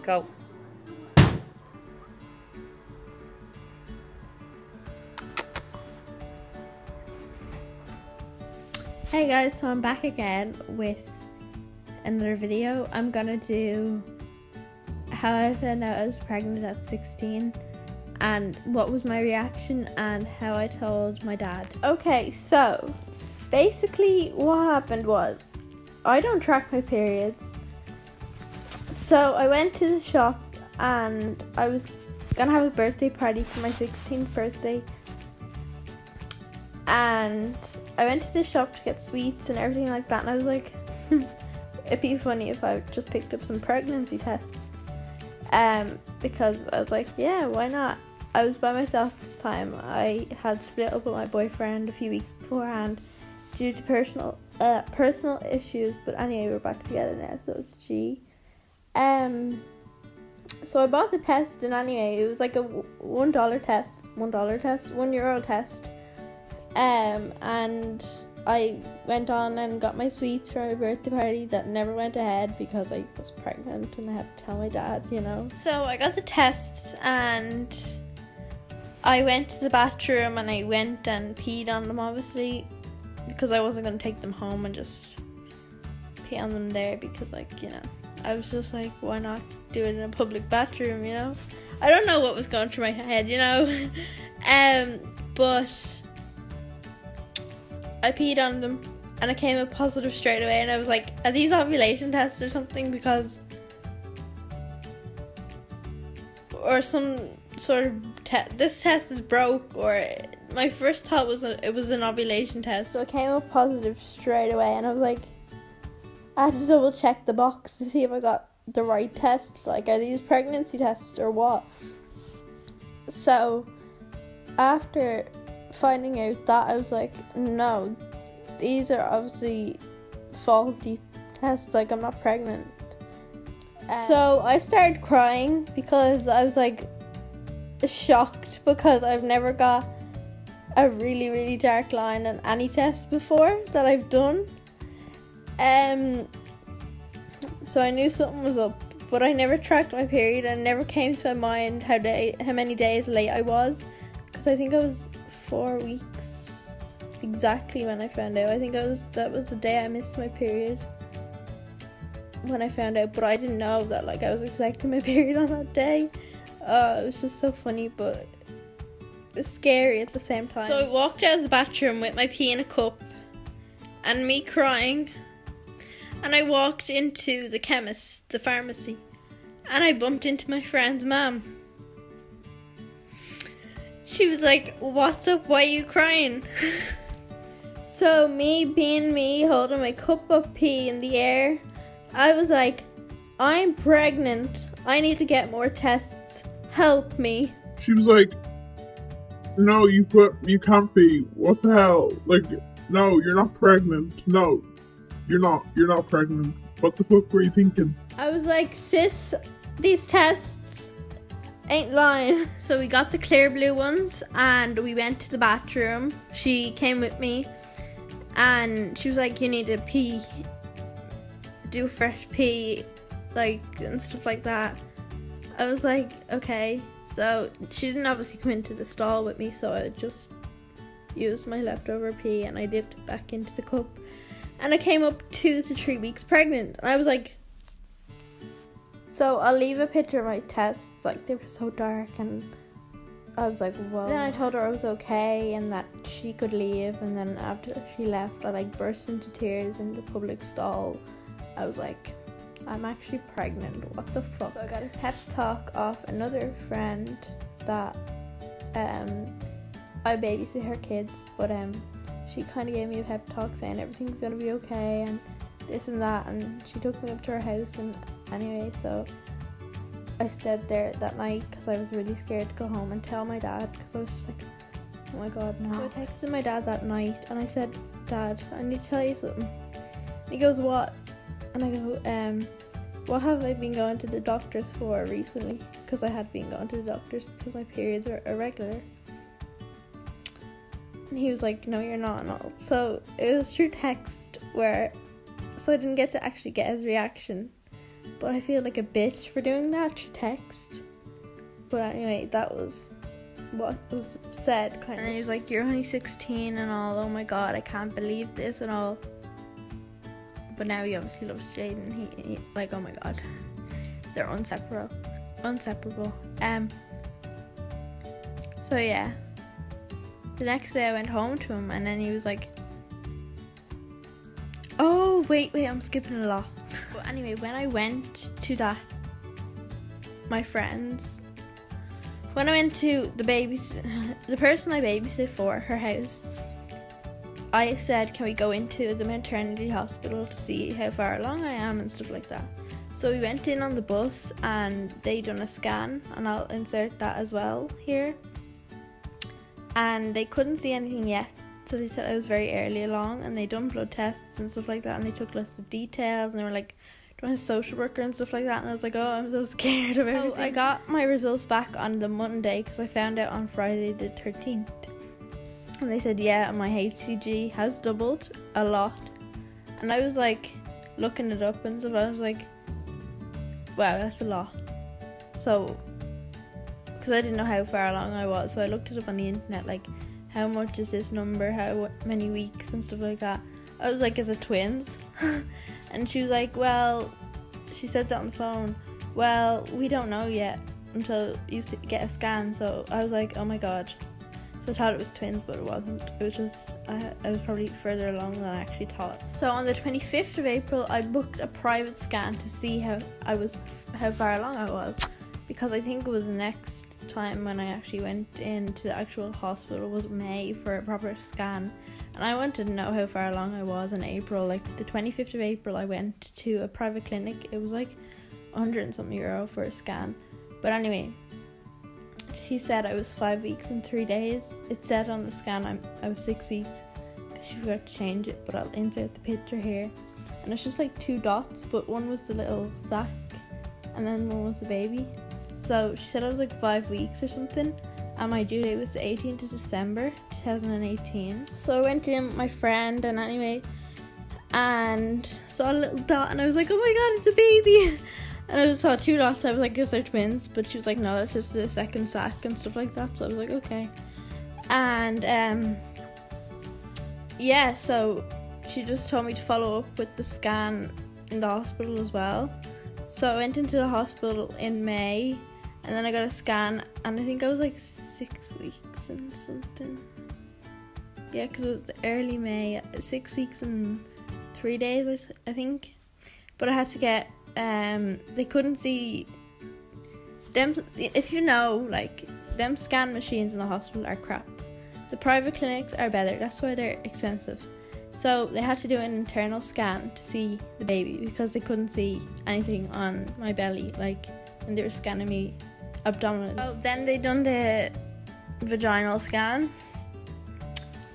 Go. Hey guys, so I'm back again with another video. I'm gonna do how I found out I was pregnant at 16 and what was my reaction and how I told my dad. Okay, so basically what happened was I don't track my periods. So I went to the shop and I was gonna have a birthday party for my 16th birthday. And I went to the shop to get sweets and everything like that, and I was like, it'd be funny if I just picked up some pregnancy tests. Because I was like, yeah, why not? I was by myself this time. I had split up with my boyfriend a few weeks beforehand due to personal issues, but anyway, we're back together now, so it's G. So I bought the test, and anyway, it was like a $1 test, €1 test. And I went on and got my sweets for my birthday party that never went ahead because I was pregnant and I had to tell my dad, you know. So I got the tests and I went to the bathroom and I went and peed on them, obviously, because I wasn't going to take them home and just pee on them there because, like, you know, I was just like, why not do it in a public bathroom, you know? I don't know what was going through my head, you know. But I peed on them and I came up positive straight away, and I was like, are these ovulation tests or something? Because or some sort of this test is broke, or my first thought was it was an ovulation test. So I came up positive straight away, and I was like, I had to double check the box to see if I got the right tests, like, are these pregnancy tests or what? So after finding out that, I was like, no, these are obviously faulty tests, like, I'm not pregnant. So I started crying because I was like shocked, because I've never got a really, really dark line on any test before that I've done. So I knew something was up, but I never tracked my period, and never came to my mind how many days late I was, because I think I was 4 weeks exactly when I found out. I think that was the day I missed my period when I found out, but I didn't know that, like, I was expecting my period on that day. It was just so funny, but it's scary at the same time. So I walked out of the bathroom with my pee in a cup and me crying, and I walked into the pharmacy, and I bumped into my friend's mum. She was like, what's up, why are you crying? So me being me, holding my cup of pee in the air, I was like, I'm pregnant, I need to get more tests, help me. She was like, no, you can't be, what the hell, like, no, you're not pregnant, no, you're not pregnant, what the fuck were you thinking? I was like, sis, these tests ain't lying. So we got the clear blue ones and we went to the bathroom. She came with me and she was like, you need to pee, do fresh pee, like, and stuff like that. I was like, okay. So she didn't obviously come into the stall with me, so I just used my leftover pee and I dipped it back into the cup, and I came up 2 to 3 weeks pregnant. And I was like, so I'll leave a picture of my tests, like, they were so dark, and I was like, whoa. So then I told her I was okay and that she could leave, and then after she left, I, like, burst into tears in the public stall. I was like, I'm actually pregnant, what the fuck. So I got a pep talk off another friend that I babysit her kids, but she kind of gave me a pep talk saying everything's gonna be okay and this and that, and she took me up to her house. And anyway, so I stayed there that night because I was really scared to go home and tell my dad, because I was just like, oh my god, no. So I texted my dad that night and I said, Dad, I need to tell you something. And he goes, what? And I go, what have I been going to the doctors for recently? Because I had been going to the doctors because my periods are irregular. And he was like, no, you're not and all. So it was through text so I didn't get to actually get his reaction. but I feel like a bitch for doing that through text. But anyway, that was what was said, kind of. And he was like, you're only 16 and all, oh my god, I can't believe this and all. But now he obviously loves Jaden. He like, oh my god, they're inseparable. So yeah, the next day I went home to him, and then he was like, oh wait, I'm skipping a lot. But anyway, when I went to my friends, when I went to the person I babysit for, her house, I said, can we go into the maternity hospital to see how far along I am and stuff like that. So we went in on the bus and they done a scan, and I'll insert that as well here. And they couldn't see anything yet, so they said I was very early along, and they done blood tests and stuff like that, and they took lots of details, and they were like, do you want a social worker and stuff like that? And I was like, oh, I'm so scared of everything. I got my results back on the Monday because I found out on Friday the 13th. And they said, yeah, my HCG has doubled a lot. And I was like, looking it up and stuff, I was like, wow, that's a lot. So, because I didn't know how far along I was, so I looked it up on the internet, like, how much is this number, how many weeks and stuff like that. I was like, is it twins? And she was like, well, she said that on the phone, well, we don't know yet until you get a scan. So I was like, oh my god. So I thought it was twins, but it wasn't. It was just, I was probably further along than I actually thought. So on the 25th of April, I booked a private scan to see how far along I was, because I think it was the next time when I actually went into the actual hospital was May for a proper scan. And I wanted to know how far along I was in April. Like the 25th of April, I went to a private clinic. It was like 100 and something euro for a scan. But anyway, she said I was 5 weeks and 3 days. It said on the scan I was 6 weeks. She forgot to change it, but I'll insert the picture here. And it's just like 2 dots, but one was the little sack and then one was the baby. So she said I was like 5 weeks or something. And my due date was the 18th of December 2018. So I went in with my friend and saw a little dot, and I was like, oh my god, it's a baby. And I saw 2 dots. I was like, guess they're twins, but she was like, no, that's just the second sack and stuff like that. So I was like, okay. And yeah, so she just told me to follow up with the scan in the hospital as well. So I went into the hospital in May, and then I got a scan, and I think I was like 6 weeks and something. Yeah, because it was the early May, 6 weeks and 3 days, I think. But I had to get, they couldn't see them. If you know, like, them scan machines in the hospital are crap. The private clinics are better, that's why they're expensive. So they had to do an internal scan to see the baby, because they couldn't see anything on my belly, like when they were scanning me abdominal. Oh, then they done the vaginal scan.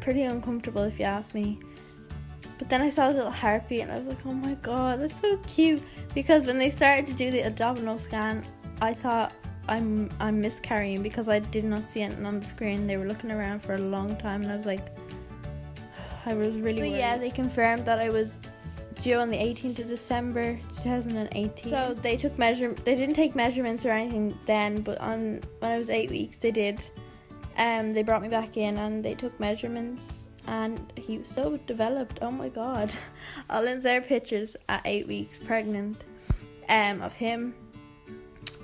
Pretty uncomfortable if you ask me. But then I saw a little heartbeat and I was like, oh my god, that's so cute. Because when they started to do the abdominal scan, I thought I'm miscarrying, because I did not see anything on the screen. They were looking around for a long time, and I was like, I was really worried. Yeah, they confirmed that I was due on the 18th of December 2018. So they didn't take measurements or anything then, but when I was 8 weeks they did. They brought me back in and they took measurements, and he was so developed. Oh my god. I'll insert pictures at 8 weeks pregnant of him.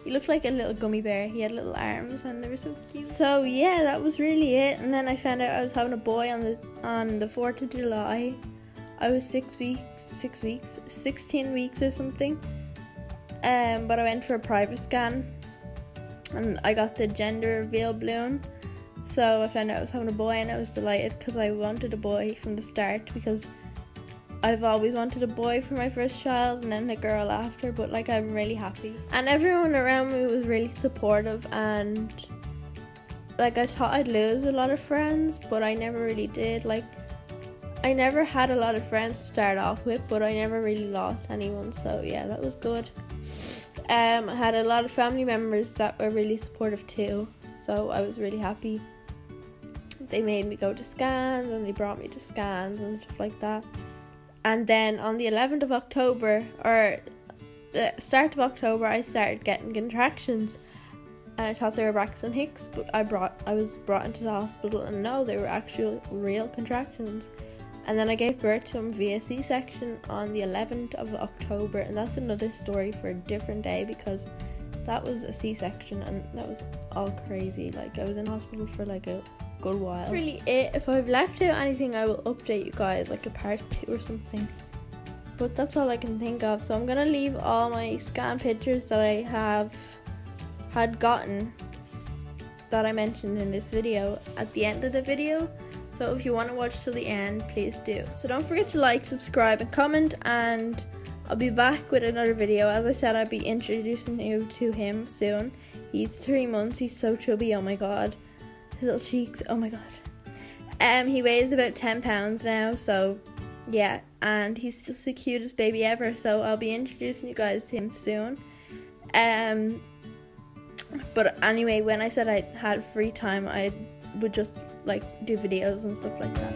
He looked like a little gummy bear. He had little arms and they were so cute. So yeah, that was really it. And then I found out I was having a boy on the 4th of July. I was 16 weeks or something. But I went for a private scan and I got the gender reveal balloon. So I found out I was having a boy, and I was delighted because I wanted a boy from the start, because I've always wanted a boy for my first child and then a girl after, but like I'm really happy. And everyone around me was really supportive, and like I thought I'd lose a lot of friends, but I never really did. Like I never had a lot of friends to start off with, but I never really lost anyone, so yeah, that was good. I had a lot of family members that were really supportive too, so I was really happy. They made me go to scans, and they brought me to scans and stuff like that. And then on the 11th of October, or the start of October I started getting contractions, and I thought they were Braxton Hicks, but I was brought into the hospital, and no, they were actual real contractions. And then I gave birth to him via C-section on the 11th of October, and that's another story for a different day, because that was a C-section and that was all crazy. Like, I was in hospital for like a good while. That's really it. If I've left out anything, I will update you guys, like a part 2 or something. But that's all I can think of. So I'm gonna leave all my scan pictures that I had gotten that I mentioned in this video at the end of the video. So if you want to watch till the end, please do. So don't forget to like, subscribe and comment, and I'll be back with another video. As I said, I'll be introducing you to him soon. He's 3 months, he's so chubby, oh my god. His little cheeks, oh my god. He weighs about 10 pounds now, so yeah, and he's just the cutest baby ever, so I'll be introducing you guys to him soon. But anyway, when I said I had free time, I would just like do videos and stuff like that.